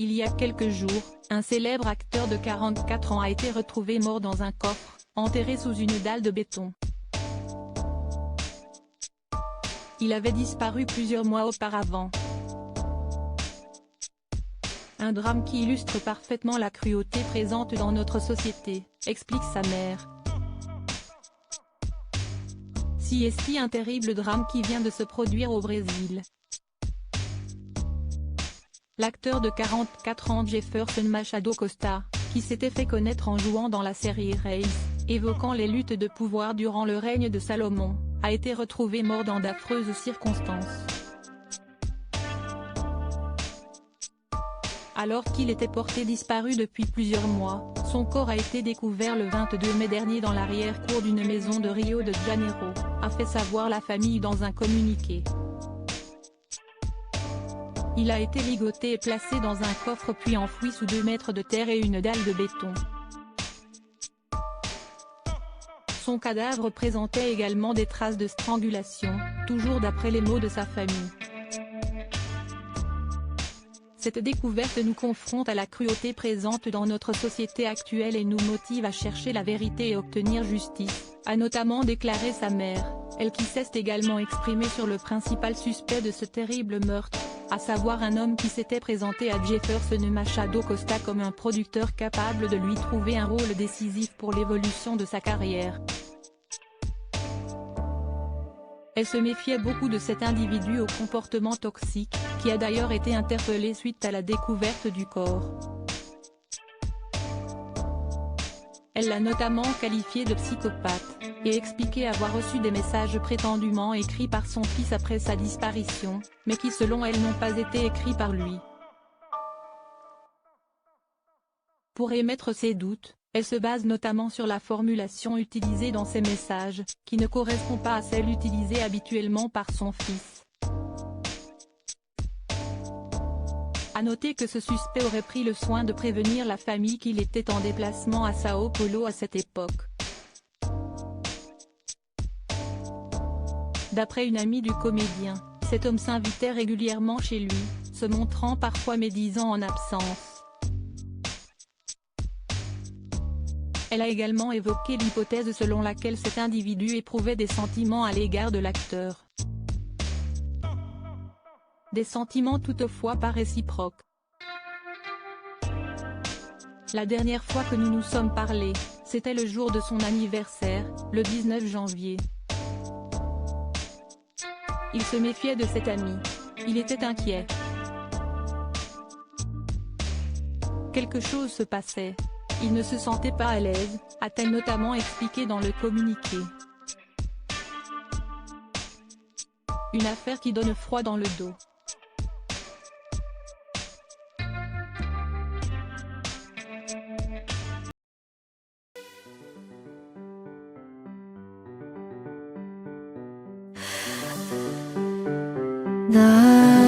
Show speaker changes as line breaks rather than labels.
Il y a quelques jours, un célèbre acteur de 44 ans a été retrouvé mort dans un coffre, enterré sous une dalle de béton. Il avait disparu plusieurs mois auparavant. Un drame qui illustre parfaitement la cruauté présente dans notre société, explique sa mère. Si un terrible drame qui vient de se produire au Brésil. L'acteur de 44 ans Jefferson Machado Costa, qui s'était fait connaître en jouant dans la série Race, évoquant les luttes de pouvoir durant le règne de Salomon, a été retrouvé mort dans d'affreuses circonstances. Alors qu'il était porté disparu depuis plusieurs mois, son corps a été découvert le 22 mai dernier dans l'arrière-cour d'une maison de Rio de Janeiro, a fait savoir la famille dans un communiqué. Il a été ligoté et placé dans un coffre puis enfoui sous 2 mètres de terre et une dalle de béton. Son cadavre présentait également des traces de strangulation, toujours d'après les mots de sa famille. Cette découverte nous confronte à la cruauté présente dans notre société actuelle et nous motive à chercher la vérité et obtenir justice, a notamment déclaré sa mère, elle qui s'est également exprimée sur le principal suspect de ce terrible meurtre, à savoir un homme qui s'était présenté à Jefferson Machado Costa comme un producteur capable de lui trouver un rôle décisif pour l'évolution de sa carrière. Elle se méfiait beaucoup de cet individu au comportement toxique, qui a d'ailleurs été interpellé suite à la découverte du corps. Elle l'a notamment qualifié de psychopathe, et expliqué avoir reçu des messages prétendument écrits par son fils après sa disparition, mais qui selon elle n'ont pas été écrits par lui. Pour émettre ses doutes, elle se base notamment sur la formulation utilisée dans ces messages, qui ne correspond pas à celle utilisée habituellement par son fils. À noter que ce suspect aurait pris le soin de prévenir la famille qu'il était en déplacement à Sao Paulo à cette époque. D'après une amie du comédien, cet homme s'invitait régulièrement chez lui, se montrant parfois médisant en absence. Elle a également évoqué l'hypothèse selon laquelle cet individu éprouvait des sentiments à l'égard de l'acteur. Des sentiments toutefois pas réciproques. La dernière fois que nous nous sommes parlé, c'était le jour de son anniversaire, le 19 janvier. Il se méfiait de cet ami. Il était inquiet. Quelque chose se passait. Il ne se sentait pas à l'aise, a-t-elle notamment expliqué dans le communiqué. Une affaire qui donne froid dans le dos.
나